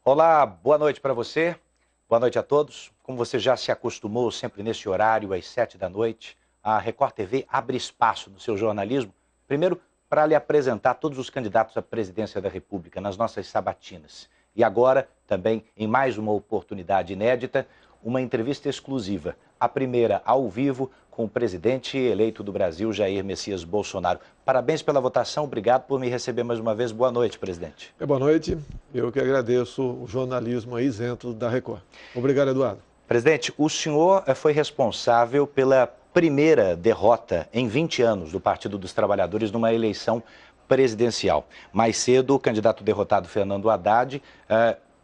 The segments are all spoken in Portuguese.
Olá, boa noite para você, boa noite a todos. Como você já se acostumou sempre nesse horário, às 7 da noite, a Record TV abre espaço no seu jornalismo, primeiro para lhe apresentar todos os candidatos à presidência da República nas nossas sabatinas. E agora, também, em mais uma oportunidade inédita, uma entrevista exclusiva, a primeira ao vivo com o presidente eleito do Brasil, Jair Messias Bolsonaro. Parabéns pela votação, obrigado por me receber mais uma vez. Boa noite, presidente. Boa noite, eu que agradeço o jornalismo aí isento da Record. Obrigado, Eduardo. Presidente, o senhor foi responsável pela primeira derrota em 20 anos do Partido dos Trabalhadores numa eleição presidencial. Mais cedo, o candidato derrotado Fernando Haddad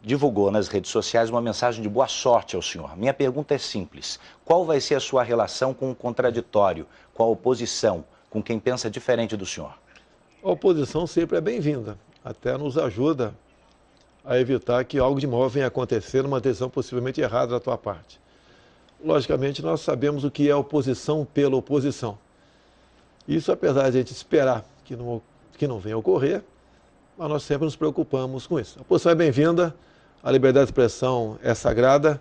divulgou nas redes sociais uma mensagem de boa sorte ao senhor. Minha pergunta é simples: qual vai ser a sua relação com o contraditório, com a oposição, com quem pensa diferente do senhor? A oposição sempre é bem-vinda, até nos ajuda a evitar que algo de mal venha acontecer numa decisão possivelmente errada da tua parte. Logicamente, nós sabemos o que é oposição pela oposição. Isso, apesar de a gente esperar que não venha a ocorrer, mas nós sempre nos preocupamos com isso. A oposição é bem-vinda, a liberdade de expressão é sagrada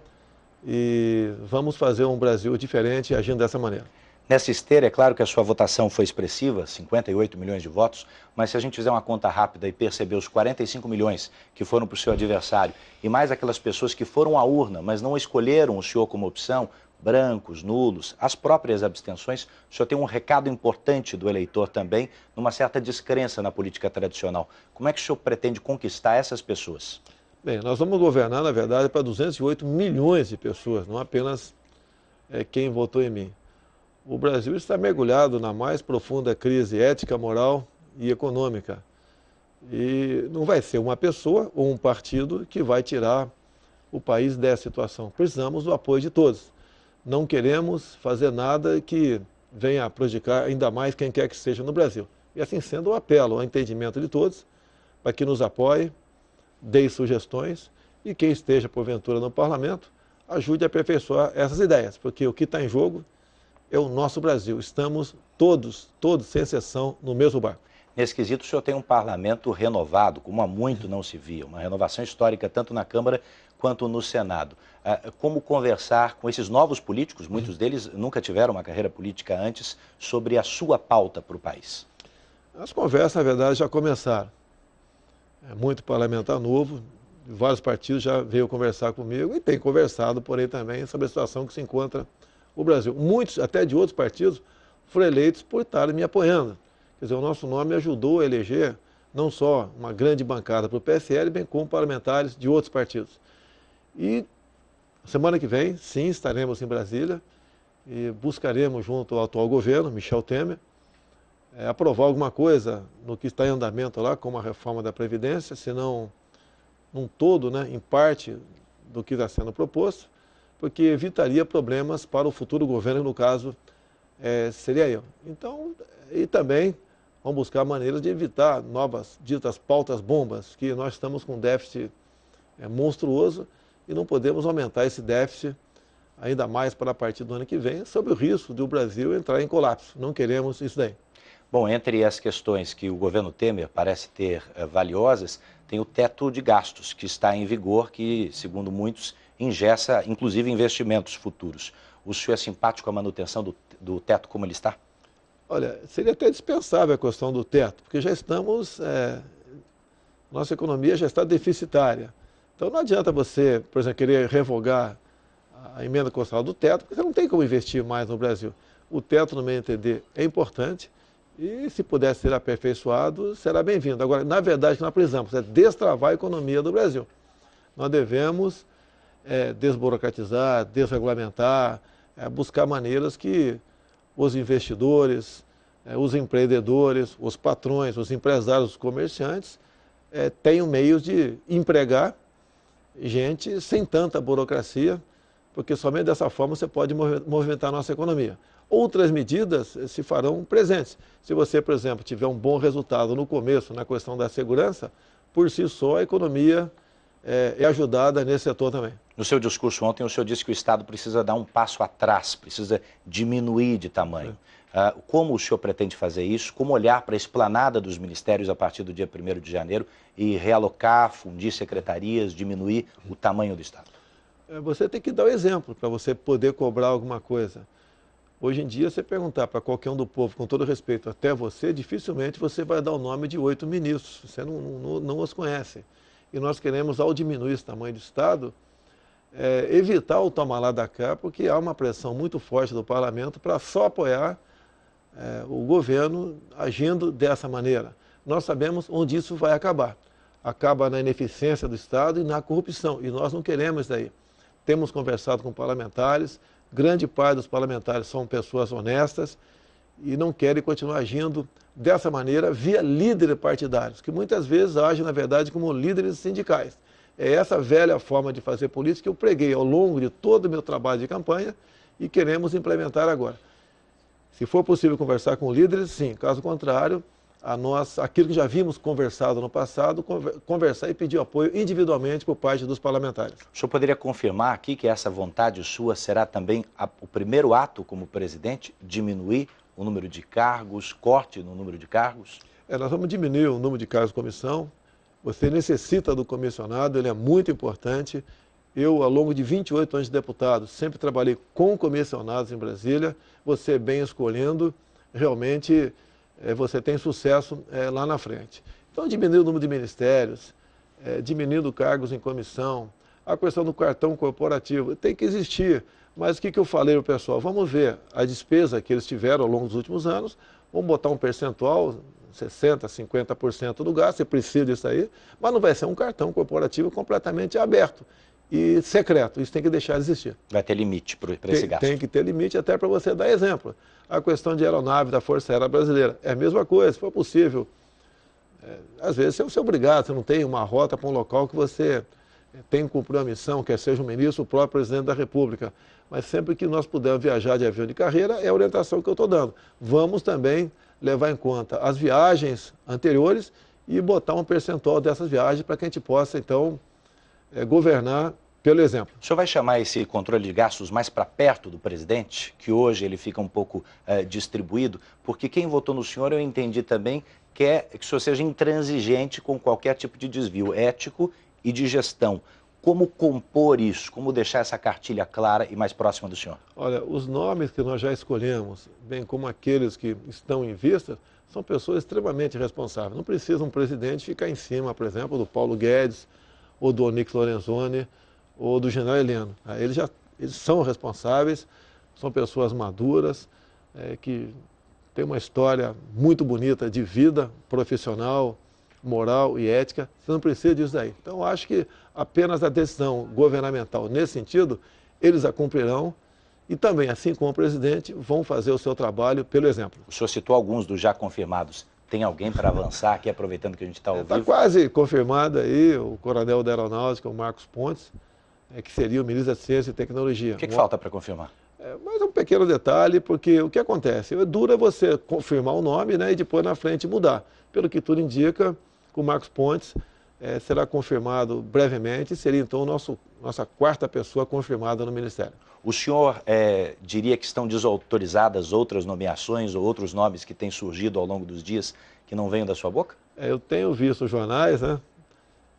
e vamos fazer um Brasil diferente agindo dessa maneira. Nessa esteira, é claro que a sua votação foi expressiva, 58 milhões de votos, mas se a gente fizer uma conta rápida e perceber os 45 milhões que foram para o seu adversário e mais aquelas pessoas que foram à urna, mas não escolheram o senhor como opção, brancos, nulos, as próprias abstenções, o senhor tem um recado importante do eleitor também, numa certa descrença na política tradicional. Como é que o senhor pretende conquistar essas pessoas? Bem, nós vamos governar, na verdade, para 208 milhões de pessoas, não apenas quem votou em mim. O Brasil está mergulhado na mais profunda crise ética, moral e econômica. E não vai ser uma pessoa ou um partido que vai tirar o país dessa situação. Precisamos do apoio de todos. Não queremos fazer nada que venha prejudicar ainda mais quem quer que seja no Brasil. E assim sendo, eu apelo ao entendimento de todos para que nos apoie, dê sugestões e quem esteja, porventura, no parlamento, ajude a aperfeiçoar essas ideias, porque o que está em jogo é o nosso Brasil. Estamos todos, sem exceção, no mesmo barco. Nesse quesito, o senhor tem um parlamento renovado, como há muito não se via, uma renovação histórica tanto na Câmara quanto no Senado. Como conversar com esses novos políticos, muitos deles nunca tiveram uma carreira política antes, sobre a sua pauta para o país? As conversas, na verdade, já começaram. É muito parlamentar novo, vários partidos já veio conversar comigo e tem conversado, porém, também sobre a situação que se encontra o Brasil. Muitos, até de outros partidos, foram eleitos por estarem me apoiando. Quer dizer, o nosso nome ajudou a eleger não só uma grande bancada para o PSL, bem como parlamentares de outros partidos. E semana que vem, sim, estaremos em Brasília e buscaremos, junto ao atual governo, Michel Temer, aprovar alguma coisa no que está em andamento lá, como a reforma da Previdência, se não num todo, né, em parte do que está sendo proposto, porque evitaria problemas para o futuro governo, no caso, seria eu. Então, e também vamos buscar maneiras de evitar novas, ditas pautas bombas, que nós estamos com um déficit monstruoso e não podemos aumentar esse déficit ainda mais para a partir do ano que vem, sob o risco de o Brasil entrar em colapso. Não queremos isso daí. Bom, entre as questões que o governo Temer parece ter valiosas, tem o teto de gastos, que está em vigor, que, segundo muitos, engessa, inclusive, investimentos futuros. O senhor é simpático com a manutenção do teto como ele está? Olha, seria até dispensável a questão do teto, porque já estamos, nossa economia já está deficitária. Então não adianta você, por exemplo, querer revogar a emenda constitucional do teto, porque você não tem como investir mais no Brasil. O teto, no meu entender, é importante e, se puder ser aperfeiçoado, será bem-vindo. Agora, na verdade, o que nós precisamos é destravar a economia do Brasil. Nós devemos desburocratizar, desregulamentar, buscar maneiras que os investidores, os empreendedores, os patrões, os empresários, os comerciantes tenham meios de empregar gente sem tanta burocracia, porque somente dessa forma você pode movimentar a nossa economia. Outras medidas se farão presentes. Se você, por exemplo, tiver um bom resultado no começo na questão da segurança, por si só a economia é ajudada nesse setor também. No seu discurso ontem, o senhor disse que o Estado precisa dar um passo atrás, precisa diminuir de tamanho. Como o senhor pretende fazer isso? Como olhar para a esplanada dos ministérios a partir do dia 1º de janeiro e realocar, fundir secretarias, diminuir o tamanho do Estado? Você tem que dar o exemplo para você poder cobrar alguma coisa. Hoje em dia, você perguntar para qualquer um do povo, com todo respeito até você, dificilmente você vai dar o nome de 8 ministros. Você não os conhece. E nós queremos, ao diminuir esse tamanho do Estado, evitar o toma lá da cá, porque há uma pressão muito forte do parlamento para só apoiar o governo agindo dessa maneira. Nós sabemos onde isso vai acabar. Acaba na ineficiência do Estado e na corrupção. E nós não queremos isso daí. Temos conversado com parlamentares, grande parte dos parlamentares são pessoas honestas e não querem continuar agindo dessa maneira via líderes partidários, que muitas vezes agem, na verdade, como líderes sindicais. É essa velha forma de fazer política que eu preguei ao longo de todo o meu trabalho de campanha e queremos implementar agora. Se for possível conversar com líderes, sim. Caso contrário, aquilo que já vimos conversado no passado, conversar e pedir apoio individualmente por parte dos parlamentares. O senhor poderia confirmar aqui que essa vontade sua será também o primeiro ato como presidente, diminuir o número de cargos, corte no número de cargos? Nós vamos diminuir o número de cargos de comissão. Você necessita do comissionado, ele é muito importante. Eu, ao longo de 28 anos de deputado, sempre trabalhei com comissionados em Brasília. Você bem escolhendo, realmente você tem sucesso lá na frente. Então, diminuir o número de ministérios, diminuindo cargos em comissão, a questão do cartão corporativo tem que existir. Mas o que eu falei para o pessoal? Vamos ver a despesa que eles tiveram ao longo dos últimos anos, vamos botar um percentual, 60%, 50% do gasto, você precisa disso aí, mas não vai ser um cartão corporativo completamente aberto e secreto, isso tem que deixar de existir. Vai ter limite para esse gasto? Tem que ter limite até para você dar exemplo. A questão de aeronave da Força Aérea Brasileira é a mesma coisa, se for possível. Às vezes você é obrigado, você não tem uma rota para um local que você tem que cumprir uma missão, quer seja o ministro, o próprio presidente da República. Mas sempre que nós pudermos viajar de avião de carreira, é a orientação que eu estou dando. Vamos também levar em conta as viagens anteriores e botar um percentual dessas viagens para que a gente possa, então, governar pelo exemplo. O senhor vai chamar esse controle de gastos mais para perto do presidente, que hoje ele fica um pouco distribuído? Porque quem votou no senhor, eu entendi também, quer que o senhor seja intransigente com qualquer tipo de desvio ético e de gestão. Como compor isso? Como deixar essa cartilha clara e mais próxima do senhor? Olha, os nomes que nós já escolhemos, bem como aqueles que estão em vista, são pessoas extremamente responsáveis. Não precisa um presidente ficar em cima, por exemplo, do Paulo Guedes, ou do Onyx Lorenzoni, ou do general Heleno. Eles são responsáveis, são pessoas maduras, que têm uma história muito bonita de vida profissional, moral e ética. Você não precisa disso daí. Então, eu acho que apenas a decisão governamental nesse sentido, eles a cumprirão e também, assim como o presidente, vão fazer o seu trabalho pelo exemplo. O senhor citou alguns dos já confirmados. Tem alguém para avançar aqui, aproveitando que a gente está ao vivo? Está quase confirmado aí o coronel da Aeronáutica, o Marcos Pontes, que seria o ministro da Ciência e Tecnologia. O que falta para confirmar? Mas um pequeno detalhe, porque o que acontece? É duro você confirmar o nome, né, e depois na frente mudar. Pelo que tudo indica, o Marcos Pontes será confirmado brevemente, seria então nossa quarta pessoa confirmada no Ministério. O senhor diria que estão desautorizadas outras nomeações ou outros nomes que têm surgido ao longo dos dias que não venham da sua boca? Eu tenho visto os jornais, né?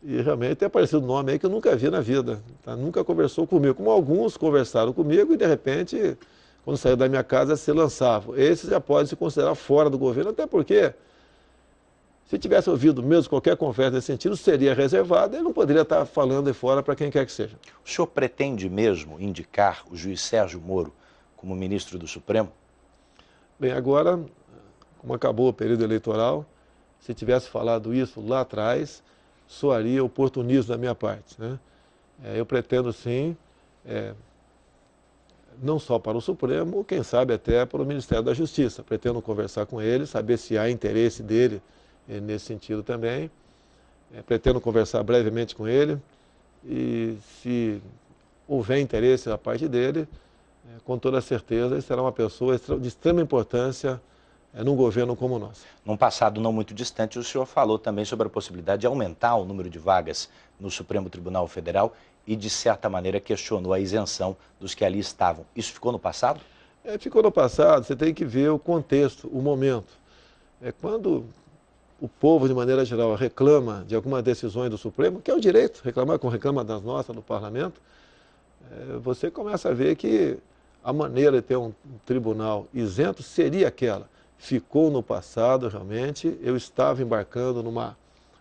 E realmente tem aparecido um nome aí que eu nunca vi na vida. Tá? Nunca conversou comigo. Como alguns conversaram comigo e, de repente, quando saiu da minha casa, se lançavam. Esse já pode se considerar fora do governo, até porque, se tivesse ouvido mesmo qualquer conversa nesse sentido, seria reservado e não poderia estar falando aí fora para quem quer que seja. O senhor pretende mesmo indicar o juiz Sérgio Moro como ministro do Supremo? Bem, agora, como acabou o período eleitoral, se tivesse falado isso lá atrás, soaria oportunismo da minha parte, né? Eu pretendo sim, não só para o Supremo, quem sabe até para o Ministério da Justiça. Pretendo conversar com ele, saber se há interesse dele nesse sentido também. Pretendo conversar brevemente com ele e se houver interesse da parte dele, com toda certeza ele será uma pessoa de extrema importância num governo como o nosso. Num passado não muito distante, o senhor falou também sobre a possibilidade de aumentar o número de vagas no Supremo Tribunal Federal e, de certa maneira, questionou a isenção dos que ali estavam. Isso ficou no passado? Ficou no passado, você tem que ver o contexto, o momento. Quando o povo, de maneira geral, reclama de algumas decisões do Supremo, que é o direito, reclama das nossas, do Parlamento, você começa a ver que a maneira de ter um tribunal isento seria aquela. Ficou no passado, realmente, eu estava embarcando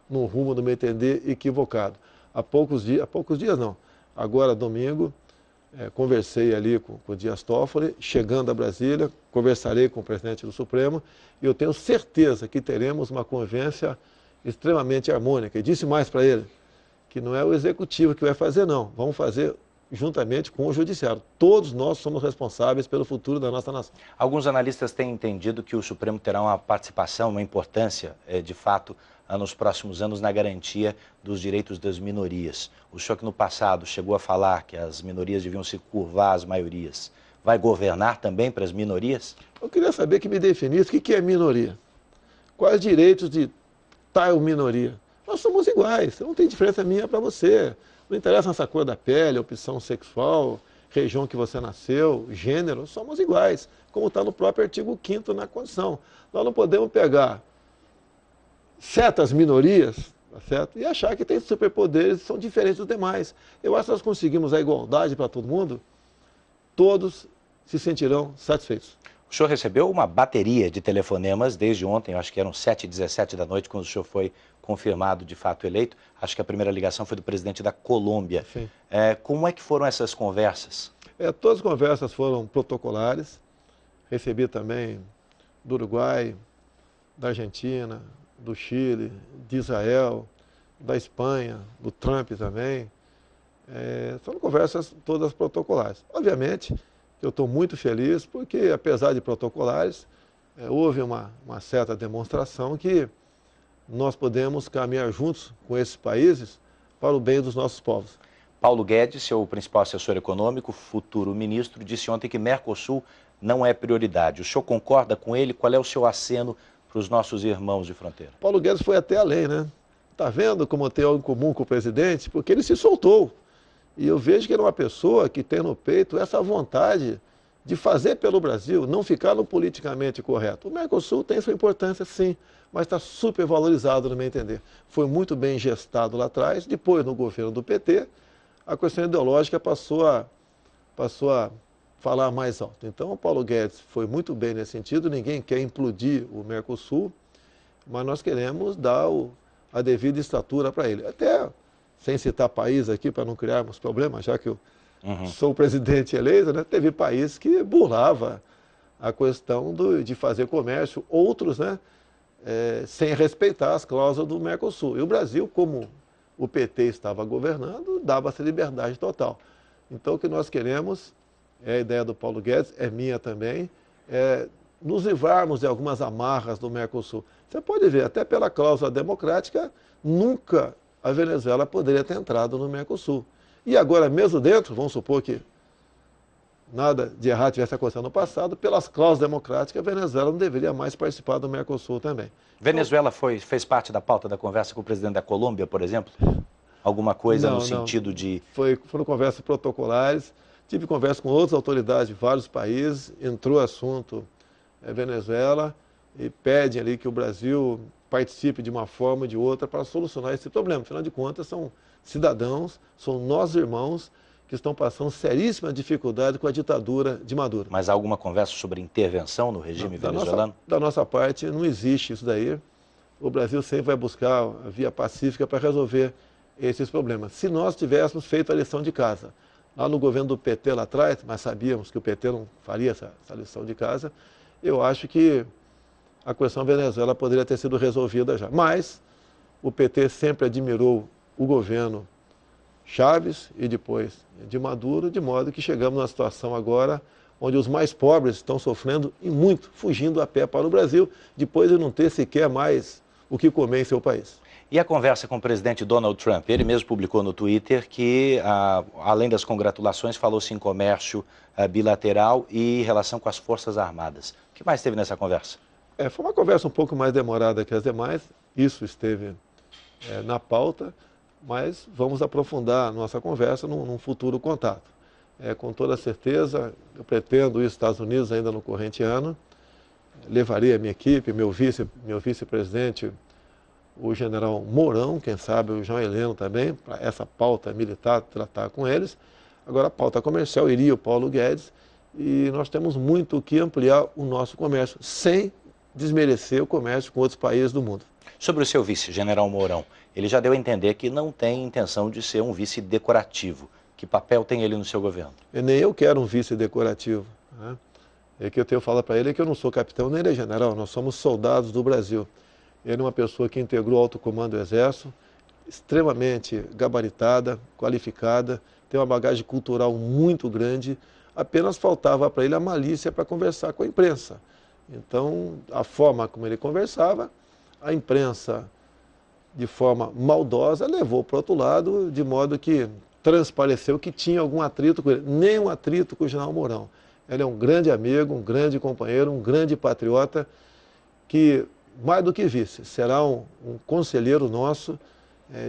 num rumo, no meu entender, equivocado. Há poucos dias não, agora domingo, conversei ali com o Dias Toffoli, chegando a Brasília, conversarei com o presidente do Supremo, e eu tenho certeza que teremos uma convivência extremamente harmônica. E disse mais para ele, que não é o executivo que vai fazer, não. Vamos fazer juntamente com o judiciário. Todos nós somos responsáveis pelo futuro da nossa nação. Alguns analistas têm entendido que o Supremo terá uma participação, uma importância, de fato, nos próximos anos na garantia dos direitos das minorias. O senhor que no passado chegou a falar que as minorias deviam se curvar às maiorias, vai governar também para as minorias? Eu queria saber que me definisse o que é minoria. Quais direitos de tal minoria? Nós somos iguais, não tem diferença minha para você. Não interessa essa cor da pele, opção sexual, região que você nasceu, gênero, somos iguais, como está no próprio artigo 5º na Constituição. Nós não podemos pegar certas minorias, tá certo? E achar que tem superpoderes que são diferentes dos demais. Eu acho que nós conseguimos a igualdade para todo mundo, todos se sentirão satisfeitos. O senhor recebeu uma bateria de telefonemas desde ontem, acho que eram 7h17 da noite, quando o senhor foi confirmado de fato eleito. Acho que a primeira ligação foi do presidente da Colômbia. Sim. Como é que foram essas conversas? Todas as conversas foram protocolares. Recebi também do Uruguai, da Argentina, do Chile, de Israel, da Espanha, do Trump também. São conversas todas protocolares. Obviamente, eu estou muito feliz porque, apesar de protocolares, houve uma certa demonstração que nós podemos caminhar juntos com esses países para o bem dos nossos povos. Paulo Guedes, seu principal assessor econômico, futuro ministro, disse ontem que Mercosul não é prioridade. O senhor concorda com ele? Qual é o seu aceno para os nossos irmãos de fronteira? Paulo Guedes foi até além, né? Está vendo como tem algo em comum com o presidente? Porque ele se soltou. E eu vejo que ele é uma pessoa que tem no peito essa vontade de fazer pelo Brasil, não ficar no politicamente correto. O Mercosul tem sua importância, sim, mas está super valorizado, no meu entender. Foi muito bem gestado lá atrás, depois no governo do PT, a questão ideológica passou a falar mais alto. Então, o Paulo Guedes foi muito bem nesse sentido, ninguém quer implodir o Mercosul, mas nós queremos dar a devida estatura para ele. Até, sem citar país aqui, para não criarmos problemas, já que eu sou o presidente eleito, né, teve país que burlava a questão de fazer comércio, outros, né, sem respeitar as cláusulas do Mercosul. E o Brasil, como o PT estava governando, dava essa liberdade total. Então, o que nós queremos, a ideia do Paulo Guedes, é minha também, nos livrarmos de algumas amarras do Mercosul. Você pode ver, até pela cláusula democrática, nunca a Venezuela poderia ter entrado no Mercosul. E agora, mesmo dentro, vamos supor que nada de errado tivesse acontecido no passado, pelas cláusulas democráticas, a Venezuela não deveria mais participar do Mercosul também. Venezuela fez parte da pauta da conversa com o presidente da Colômbia, por exemplo? Alguma coisa no sentido de... Foram conversas protocolares, tive conversa com outras autoridades de vários países, entrou o assunto Venezuela e pede ali que o Brasil participe de uma forma ou de outra para solucionar esse problema. Afinal de contas, são cidadãos, são nossos irmãos que estão passando seríssima dificuldade com a ditadura de Maduro. Mas há alguma conversa sobre intervenção no regime venezuelano? Da nossa parte, não existe isso daí. O Brasil sempre vai buscar a via pacífica para resolver esses problemas. Se nós tivéssemos feito a lição de casa, lá no governo do PT lá atrás, mas sabíamos que o PT não faria essa lição de casa, eu acho que a questão Venezuela poderia ter sido resolvida já. Mas o PT sempre admirou o governo Chávez e depois de Maduro, de modo que chegamos numa situação agora onde os mais pobres estão sofrendo e muito, fugindo a pé para o Brasil, depois de não ter sequer mais o que comer em seu país. E a conversa com o presidente Donald Trump? Ele mesmo publicou no Twitter que, além das congratulações, falou-se em comércio bilateral e relação com as Forças Armadas. O que mais teve nessa conversa? Foi uma conversa um pouco mais demorada que as demais, isso esteve na pauta, mas vamos aprofundar a nossa conversa num futuro contato. Com toda certeza, eu pretendo ir aos Estados Unidos ainda no corrente ano, levarei a minha equipe, meu vice-presidente, o general Mourão, quem sabe o João Heleno também, para essa pauta militar, tratar com eles. Agora, a pauta comercial iria o Paulo Guedes, e nós temos muito que ampliar o nosso comércio, sem desmerecer o comércio com outros países do mundo. Sobre o seu vice, general Mourão, ele já deu a entender que não tem intenção de ser um vice decorativo. Que papel tem ele no seu governo? Nem eu quero um vice decorativo, né? O que eu tenho falado para ele é que eu não sou capitão nem ele é general, nós somos soldados do Brasil. Ele é uma pessoa que integrou o alto comando do Exército, extremamente gabaritada, qualificada, tem uma bagagem cultural muito grande, apenas faltava para ele a malícia para conversar com a imprensa. Então, a forma como ele conversava, a imprensa, de forma maldosa, levou para o outro lado, de modo que transpareceu que tinha algum atrito com ele. Nenhum atrito com o general Mourão. Ele é um grande amigo, um grande companheiro, um grande patriota, que, mais do que vice, será um conselheiro nosso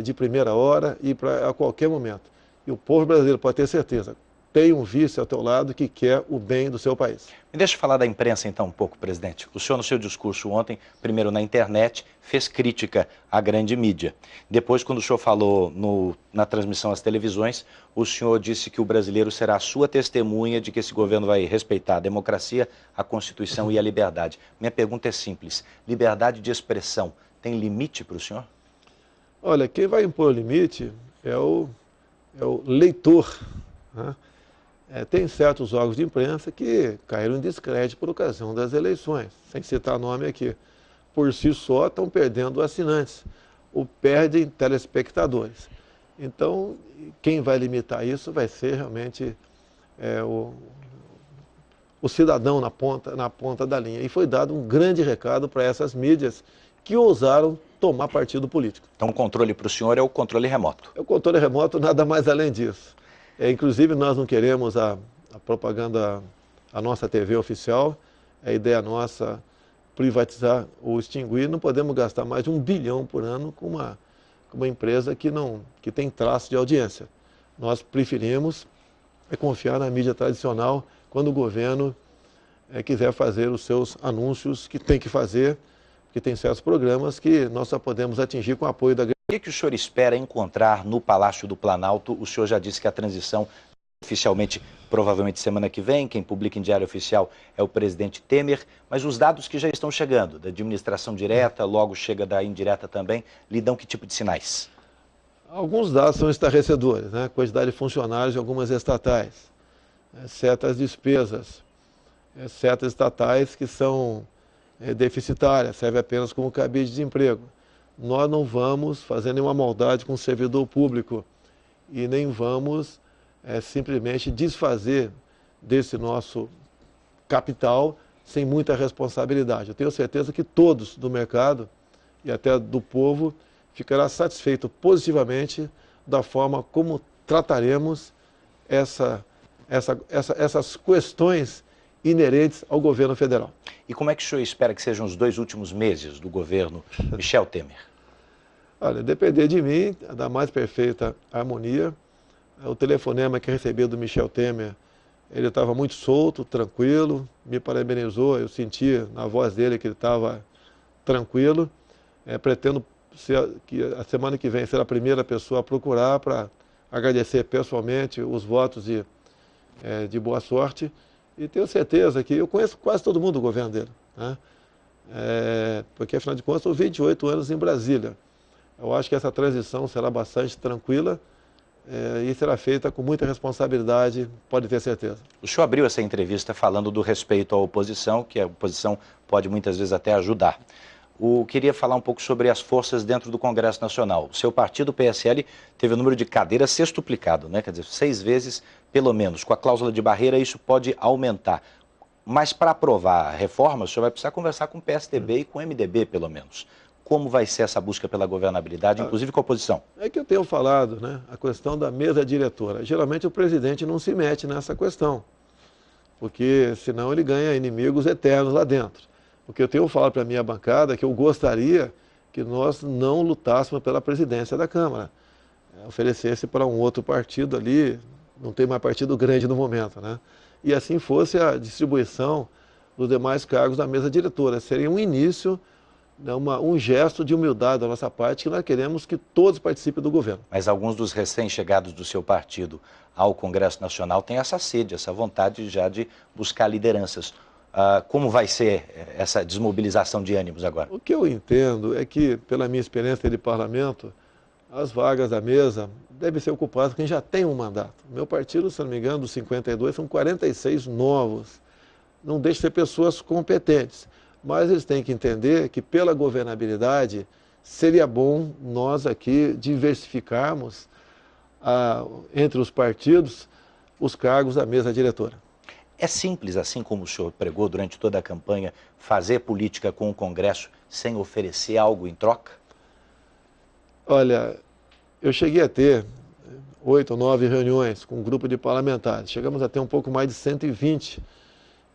de primeira hora e a qualquer momento. E o povo brasileiro pode ter certeza, tem um vice ao teu lado que quer o bem do seu país. Me deixa falar da imprensa então um pouco, presidente. O senhor, no seu discurso ontem, primeiro na internet, fez crítica à grande mídia. Depois, quando o senhor falou na transmissão às televisões, o senhor disse que o brasileiro será a sua testemunha de que esse governo vai respeitar a democracia, a Constituição e a liberdade. Minha pergunta é simples. Liberdade de expressão tem limite para o senhor? Olha, quem vai impor o limite é o leitor, né? Tem certos órgãos de imprensa que caíram em descrédito por ocasião das eleições, sem citar nome aqui. Por si só estão perdendo assinantes, ou perdem telespectadores. Então, quem vai limitar isso vai ser realmente o cidadão na ponta da linha. E foi dado um grande recado para essas mídias que ousaram tomar partido político. Então o controle para o senhor é o controle remoto? O controle remoto, nada mais além disso. Inclusive, nós não queremos a propaganda, a nossa TV oficial, a ideia nossa privatizar ou extinguir, não podemos gastar mais de 1 bilhão por ano com uma empresa que tem traço de audiência. Nós preferimos confiar na mídia tradicional quando o governo quiser fazer os seus anúncios que tem que fazer, porque tem certos programas que nós só podemos atingir com o apoio da... O que o senhor espera encontrar no Palácio do Planalto? O senhor já disse que a transição, oficialmente, provavelmente semana que vem, quem publica em Diário Oficial é o presidente Temer, mas os dados que já estão chegando, da administração direta, logo chega da indireta também, lhe dão que tipo de sinais? Alguns dados são estarrecedores, né? Quantidade de funcionários de algumas estatais, certas despesas, certas estatais que são deficitárias, serve apenas como cabide de desemprego. Nós não vamos fazer nenhuma maldade com o servidor público e nem vamos simplesmente desfazer desse nosso capital sem muita responsabilidade. Eu tenho certeza que todos do mercado e até do povo ficará satisfeito positivamente da forma como trataremos essas questões inerentes ao governo federal. E como é que o senhor espera que sejam os 2 últimos meses do governo Michel Temer? Olha, depender de mim, da mais perfeita harmonia. O telefonema que recebi do Michel Temer, ele estava muito solto, tranquilo, me parabenizou, eu senti na voz dele que ele estava tranquilo. Pretendo que a semana que vem ser a primeira pessoa a procurar para agradecer pessoalmente os votos de boa sorte. E tenho certeza que eu conheço quase todo mundo do governo dele, né? Porque, afinal de contas, estou 28 anos em Brasília. Eu acho que essa transição será bastante tranquila e será feita com muita responsabilidade, pode ter certeza. O senhor abriu essa entrevista falando do respeito à oposição, que a oposição pode muitas vezes até ajudar. Queria falar um pouco sobre as forças dentro do Congresso Nacional. O seu partido, o PSL, teve o número de cadeiras sextuplicado, né? Quer dizer, 6 vezes pelo menos. Com a cláusula de barreira, isso pode aumentar. Mas para aprovar a reforma, o senhor vai precisar conversar com o PSDB e com o MDB, pelo menos. Como vai ser essa busca pela governabilidade, inclusive com a oposição? É que eu tenho falado, né? A questão da mesa diretora. Geralmente o presidente não se mete nessa questão, porque senão ele ganha inimigos eternos lá dentro. O que eu tenho falado para a minha bancada é que eu gostaria que nós não lutássemos pela presidência da Câmara. Oferecesse para um outro partido ali, não tem mais partido grande no momento, né? E assim fosse a distribuição dos demais cargos da mesa diretora. Seria um início, né, um gesto de humildade da nossa parte, que nós queremos que todos participem do governo. Mas alguns dos recém-chegados do seu partido ao Congresso Nacional têm essa sede, essa vontade já de buscar lideranças. Como vai ser essa desmobilização de ânimos agora? O que eu entendo é que, pela minha experiência de parlamento, as vagas da mesa devem ser ocupadas por quem já tem um mandato. Meu partido, se não me engano, dos 52, são 46 novos. Não deixa de ser pessoas competentes. Mas eles têm que entender que, pela governabilidade, seria bom nós aqui diversificarmos entre os partidos os cargos da mesa diretora. É simples, assim como o senhor pregou durante toda a campanha, fazer política com o Congresso sem oferecer algo em troca? Olha, eu cheguei a ter 8 ou 9 reuniões com um grupo de parlamentares. Chegamos a ter um pouco mais de 120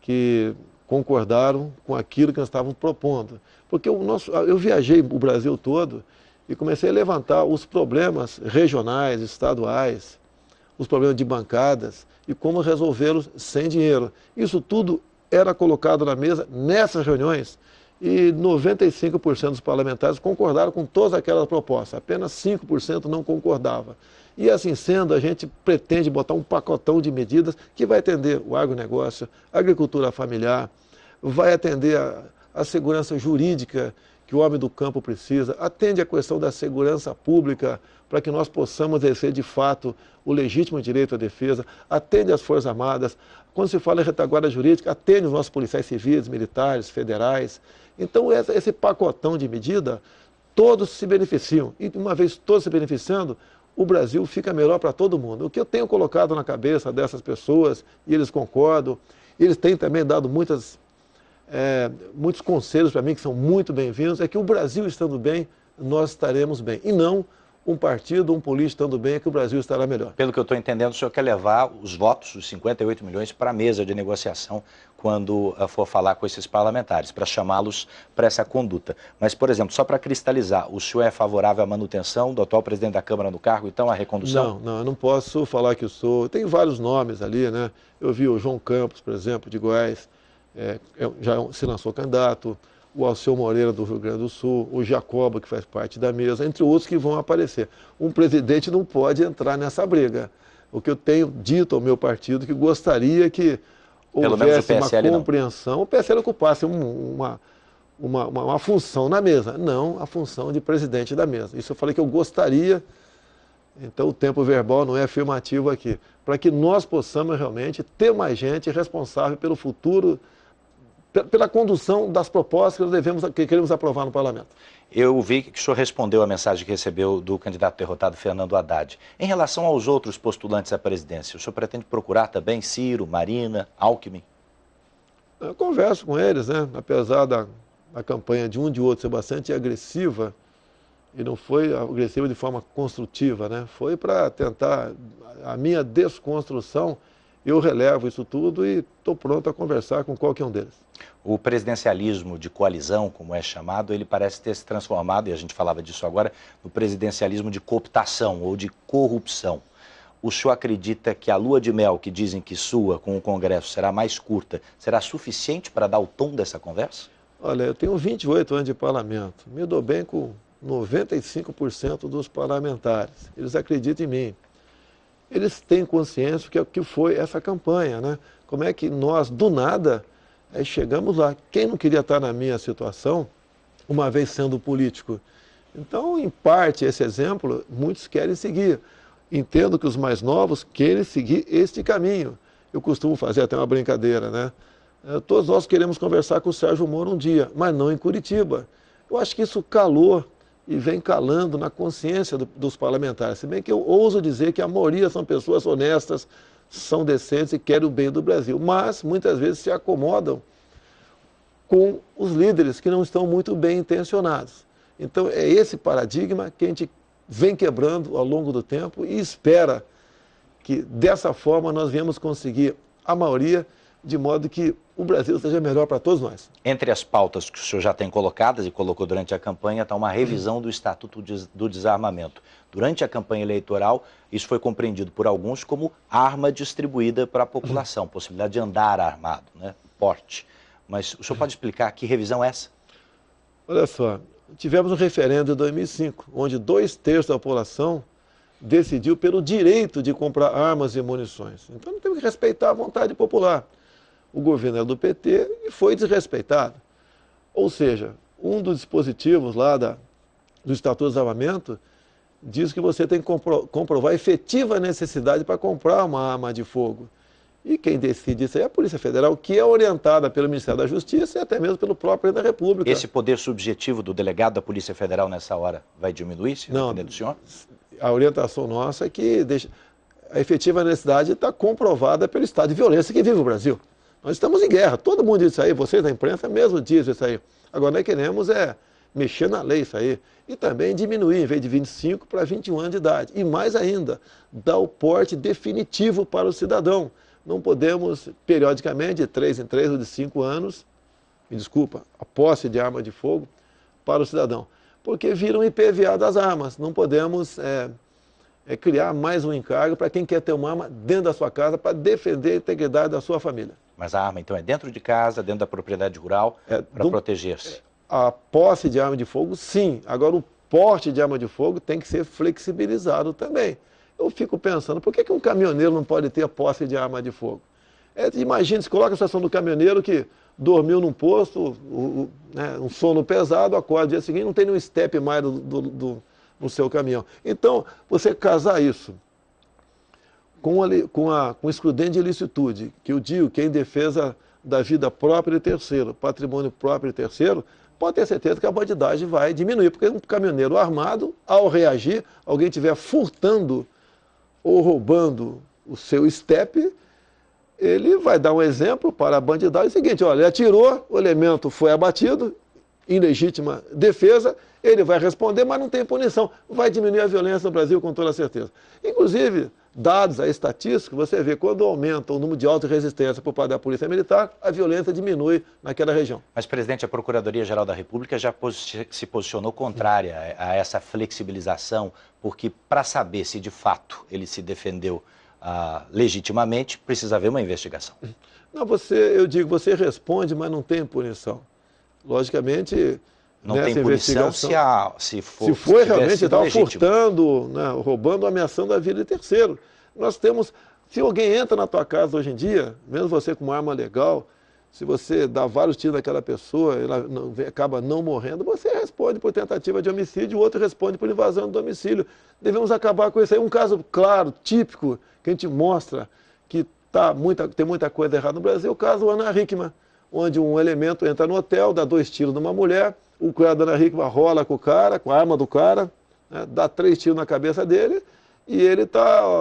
que concordaram com aquilo que nós estávamos propondo. Porque eu viajei o Brasil todo e comecei a levantar os problemas regionais, estaduais, os problemas de bancadas e como resolvê-los sem dinheiro. Isso tudo era colocado na mesa nessas reuniões e 95% dos parlamentares concordaram com todas aquelas propostas, apenas 5% não concordava. E assim sendo, a gente pretende botar um pacotão de medidas que vai atender o agronegócio, a agricultura familiar, vai atender a segurança jurídica que o homem do campo precisa, atende a questão da segurança pública para que nós possamos exercer de fato o legítimo direito à defesa, atende as Forças Armadas, quando se fala em retaguarda jurídica, atende os nossos policiais civis, militares, federais. Então esse pacotão de medida, todos se beneficiam. E uma vez todos se beneficiando, o Brasil fica melhor para todo mundo. O que eu tenho colocado na cabeça dessas pessoas, e eles concordam, eles têm também dado muitos conselhos para mim que são muito bem-vindos, é que o Brasil estando bem, nós estaremos bem. E não um partido, um político estando bem, é que o Brasil estará melhor. Pelo que eu estou entendendo, o senhor quer levar os votos, os 58 milhões, para a mesa de negociação quando for falar com esses parlamentares, para chamá-los para essa conduta. Mas, por exemplo, só para cristalizar, o senhor é favorável à manutenção do atual presidente da Câmara no cargo, então, à recondução? Não, eu não posso falar que eu sou. Tem vários nomes ali, né? Eu vi o João Campos, por exemplo, de Goiás, já se lançou candidato, o Alceu Moreira do Rio Grande do Sul, o Jacobo, que faz parte da mesa, entre outros que vão aparecer. Um presidente não pode entrar nessa briga. O que eu tenho dito ao meu partido, que gostaria que houvesse uma compreensão, o PSL ocupasse uma função na mesa, não a função de presidente da mesa. Isso eu falei que eu gostaria, então o tempo verbal não é afirmativo aqui, para que nós possamos realmente ter mais gente responsável pelo futuro, pela condução das propostas que queremos aprovar no parlamento. Eu vi que o senhor respondeu a mensagem que recebeu do candidato derrotado Fernando Haddad. Em relação aos outros postulantes à presidência, o senhor pretende procurar também Ciro, Marina, Alckmin? Eu converso com eles, né? Apesar da campanha de um de outro ser bastante agressiva, e não foi agressiva de forma construtiva, né? Foi para tentar a minha desconstrução. Eu relevo isso tudo e estou pronto a conversar com qualquer um deles. O presidencialismo de coalizão, como é chamado, ele parece ter se transformado, e a gente falava disso agora, no presidencialismo de cooptação ou de corrupção. O senhor acredita que a lua de mel, que dizem que sua com o Congresso será mais curta, será suficiente para dar o tom dessa conversa? Olha, eu tenho 28 anos de parlamento, me dou bem com 95% dos parlamentares, eles acreditam em mim. Eles têm consciência do que foi essa campanha, né? Como é que nós, do nada, chegamos lá. Quem não queria estar na minha situação, uma vez sendo político? Então, em parte, esse exemplo, muitos querem seguir. Entendo que os mais novos querem seguir este caminho. Eu costumo fazer até uma brincadeira, né? Todos nós queremos conversar com o Sérgio Moro um dia, mas não em Curitiba. Eu acho que isso calou e vem calando na consciência dos parlamentares. Se bem que eu ouso dizer que a maioria são pessoas honestas, são decentes e querem o bem do Brasil, mas muitas vezes se acomodam com os líderes que não estão muito bem intencionados. Então é esse paradigma que a gente vem quebrando ao longo do tempo e espera que dessa forma nós venhamos conseguir a maioria de modo que o Brasil seja melhor para todos nós. Entre as pautas que o senhor já tem colocadas e colocou durante a campanha está uma revisão do Estatuto do Desarmamento. Durante a campanha eleitoral, isso foi compreendido por alguns como arma distribuída para a população, possibilidade de andar armado, né? Porte. Mas o senhor pode explicar que revisão é essa? Olha só, tivemos um referendo em 2005, onde 2/3 da população decidiu pelo direito de comprar armas e munições. Então não temos que respeitar a vontade popular. O governo é do PT e foi desrespeitado. Ou seja, um dos dispositivos lá do Estatuto do Desarmamento diz que você tem que comprovar a efetiva necessidade para comprar uma arma de fogo. E quem decide isso aí é a Polícia Federal, que é orientada pelo Ministério da Justiça e até mesmo pelo próprio Presidente da República. Esse poder subjetivo do delegado da Polícia Federal nessa hora vai diminuir, se depender do senhor? A orientação nossa é que a efetiva necessidade está comprovada pelo estado de violência que vive o Brasil. Nós estamos em guerra, todo mundo diz isso aí, vocês da imprensa mesmo dizem isso aí. Agora nós queremos mexer na lei isso aí. E também diminuir, em vez de 25 para 21 anos de idade. E mais ainda, dar o porte definitivo para o cidadão. Não podemos, periodicamente, de 3 em 3 ou de 5 anos, a posse de arma de fogo para o cidadão. Porque vira um IPVA das armas. Não podemos criar mais um encargo para quem quer ter uma arma dentro da sua casa para defender a integridade da sua família. Mas a arma, então, é dentro de casa, dentro da propriedade rural, para proteger-se? A posse de arma de fogo, sim. Agora, o porte de arma de fogo tem que ser flexibilizado também. Eu fico pensando, por que um caminhoneiro não pode ter a posse de arma de fogo? Imagina, se coloca a situação do caminhoneiro que dormiu num posto, um sono pesado, acorda no dia seguinte, não tem nenhum estepe mais no seu caminhão. Então, você casar isso com excludente de ilicitude, que eu digo que é em defesa da vida própria de terceiro, patrimônio próprio de terceiro, pode ter certeza que a bandidagem vai diminuir, porque um caminhoneiro armado, ao reagir, alguém estiver furtando ou roubando o seu estepe, ele vai dar um exemplo para a bandidagem. É o seguinte, olha, ele atirou, o elemento foi abatido, em legítima defesa, ele vai responder, mas não tem punição. Vai diminuir a violência no Brasil com toda certeza. Inclusive, dados a estatística, você vê quando aumenta o número de auto-resistência por parte da Polícia Militar, a violência diminui naquela região. Mas, presidente, a Procuradoria-Geral da República já se posicionou contrária a essa flexibilização, porque para saber se de fato ele se defendeu legitimamente, precisa haver uma investigação. Não, eu digo, você responde, mas não tem punição. Logicamente, não tem punição se foi realmente estava furtando, né, roubando, ameaçando a vida de terceiro. Nós temos, se alguém entra na tua casa hoje em dia, mesmo você com uma arma legal, se você dá vários tiros naquela pessoa, ela acaba não morrendo, você responde por tentativa de homicídio, o outro responde por invasão do domicílio. Devemos acabar com isso aí. Um caso claro, típico, que a gente mostra que tem muita coisa errada no Brasil, é o caso Ana Hickman, onde um elemento entra no hotel, dá 2 tiros numa mulher, o criado da Ana Hickman rola com o cara, com a arma do cara, né, dá 3 tiros na cabeça dele, e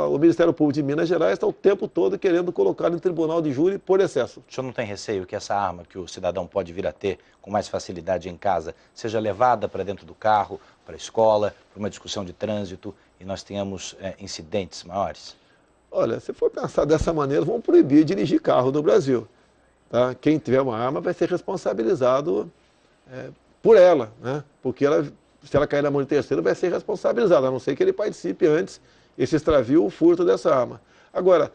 o Ministério Público de Minas Gerais está o tempo todo querendo colocá-lo em tribunal de júri por excesso. O senhor não tem receio que essa arma que o cidadão pode vir a ter com mais facilidade em casa seja levada para dentro do carro, para a escola, para uma discussão de trânsito e nós tenhamos incidentes maiores? Olha, se for pensar dessa maneira, vamos proibir dirigir carro no Brasil. Tá? Quem tiver uma arma vai ser responsabilizado por ela, né? Porque se ela cair na mão de terceiro, vai ser responsabilizado, a não ser que ele participe antes e se extravie o furto dessa arma. Agora,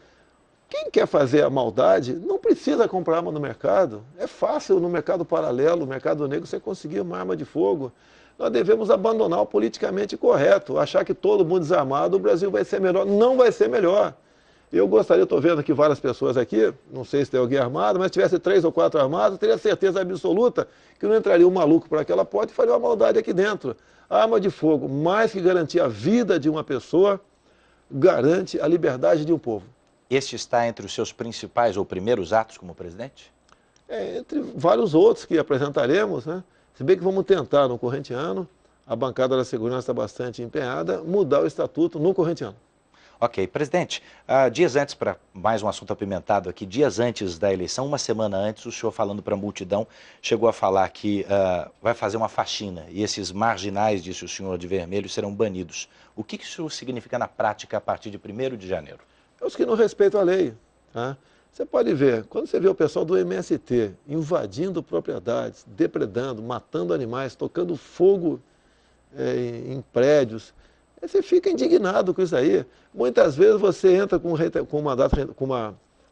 quem quer fazer a maldade não precisa comprar arma no mercado. É fácil no mercado paralelo, no mercado negro, você conseguir uma arma de fogo. Nós devemos abandonar o politicamente correto, achar que todo mundo desarmado, o Brasil vai ser melhor. Não vai ser melhor. Eu estou vendo aqui várias pessoas aqui, não sei se tem alguém armado, mas se tivesse 3 ou 4 armados, eu teria certeza absoluta que não entraria um maluco por aquela porta e faria uma maldade aqui dentro. A arma de fogo, mais que garantir a vida de uma pessoa, garante a liberdade de um povo. Este está entre os seus principais ou primeiros atos como presidente? Entre vários outros que apresentaremos, né? Se bem que vamos tentar no corrente ano, a bancada da segurança está bastante empenhada, mudar o estatuto no corrente ano. Ok. Presidente, dias antes, para mais um assunto apimentado aqui, dias antes da eleição, uma semana antes, o senhor falando para a multidão, chegou a falar que vai fazer uma faxina e esses marginais, disse o senhor de vermelho, serão banidos. O que isso significa na prática a partir de 1º de janeiro? É os que não respeitam a lei. Tá? Você pode ver, quando você vê o pessoal do MST invadindo propriedades, depredando, matando animais, tocando fogo em prédios, você fica indignado com isso aí. Muitas vezes você entra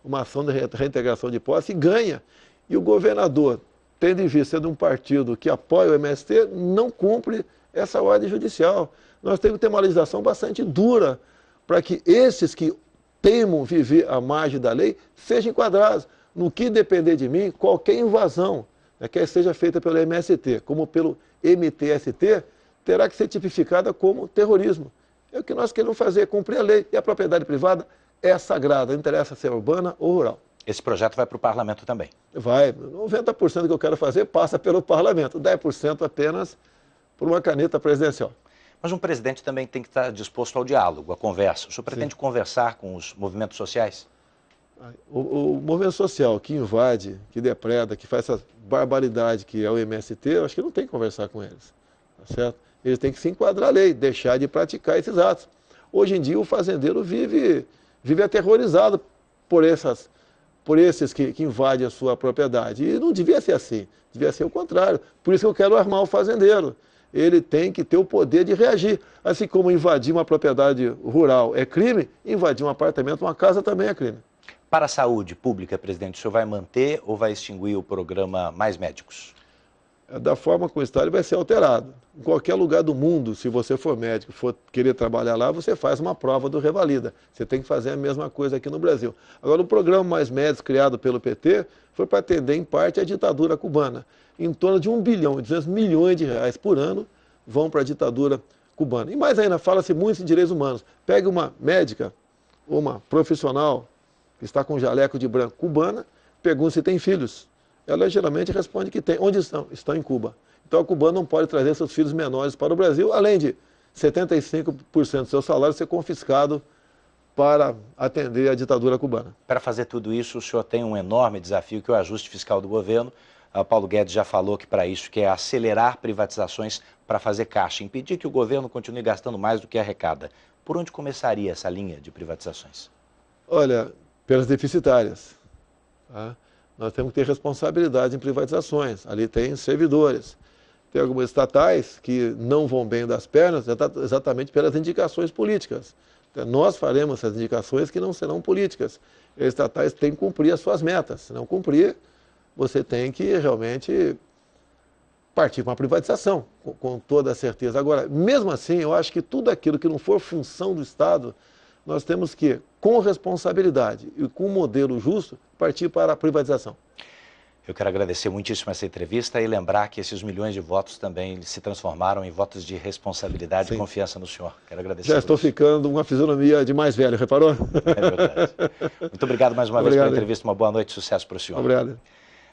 uma ação de reintegração de posse e ganha. E o governador, tendo em vista de um partido que apoia o MST, não cumpre essa ordem judicial. Nós temos que ter uma legislação bastante dura para que esses que teimam viver à margem da lei sejam enquadrados. No que depender de mim, qualquer invasão, quer seja feita pelo MST como pelo MTST, terá que ser tipificada como terrorismo. É o que nós queremos fazer, cumprir a lei. E a propriedade privada é sagrada, não interessa se é urbana ou rural. Esse projeto vai para o parlamento também? Vai. 90% do que eu quero fazer passa pelo parlamento, 10% apenas por uma caneta presidencial. Mas um presidente também tem que estar disposto ao diálogo, à conversa. O senhor pretende conversar com os movimentos sociais? O movimento social que invade, que depreda, que faz essa barbaridade que é o MST, eu acho que não tem que conversar com eles. Tá certo? Eles têm que se enquadrar a lei, deixar de praticar esses atos. Hoje em dia o fazendeiro vive aterrorizado por esses que invadem a sua propriedade. E não devia ser assim, devia ser o contrário. Por isso que eu quero armar o fazendeiro. Ele tem que ter o poder de reagir. Assim como invadir uma propriedade rural é crime, invadir um apartamento, uma casa também é crime. Para a saúde pública, presidente, o senhor vai manter ou vai extinguir o programa Mais Médicos? Da forma como está, ele vai ser alterado. Em qualquer lugar do mundo, se você for médico, for querer trabalhar lá, você faz uma prova do Revalida. Você tem que fazer a mesma coisa aqui no Brasil. Agora, o programa Mais Médicos, criado pelo PT, foi para atender, em parte, a ditadura cubana. Em torno de 1 bilhão e 200 milhões de reais por ano vão para a ditadura cubana. E mais ainda, fala-se muito em direitos humanos. Pegue uma médica, ou uma profissional que está com jaleco de branco cubana, pergunta se tem filhos. Ela geralmente responde que tem. Onde estão? Estão em Cuba. Então a cubana não pode trazer seus filhos menores para o Brasil, além de 75% do seu salário ser confiscado para atender a ditadura cubana. Para fazer tudo isso, o senhor tem um enorme desafio, que é o ajuste fiscal do governo. Paulo Guedes já falou que para isso quer acelerar privatizações para fazer caixa, impedir que o governo continue gastando mais do que arrecada. Por onde começaria essa linha de privatizações? Olha, pelas deficitárias. Tá? Nós temos que ter responsabilidade em privatizações. Ali tem servidores. Tem algumas estatais que não vão bem das pernas exatamente pelas indicações políticas. Então, nós faremos essas indicações que não serão políticas. As estatais têm que cumprir as suas metas. Se não cumprir, você tem que realmente partir para uma privatização, com toda a certeza. Agora, mesmo assim, eu acho que tudo aquilo que não for função do Estado, nós temos que, com responsabilidade e com um modelo justo, partir para a privatização. Eu quero agradecer muitíssimo essa entrevista e lembrar que esses milhões de votos também se transformaram em votos de responsabilidade e confiança no senhor. Quero agradecer. Já estou ficando uma fisionomia de mais velho, reparou? É verdade. Muito obrigado mais uma vez pela entrevista. Uma boa noite e sucesso para o senhor. Obrigado.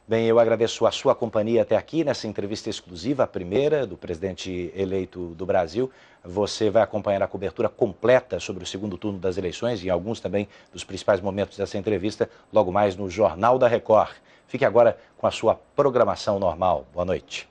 Bem, eu agradeço a sua companhia até aqui nessa entrevista exclusiva, a primeira do presidente eleito do Brasil. Você vai acompanhar a cobertura completa sobre o segundo turno das eleições e alguns também dos principais momentos dessa entrevista, logo mais no Jornal da Record. Fique agora com a sua programação normal. Boa noite.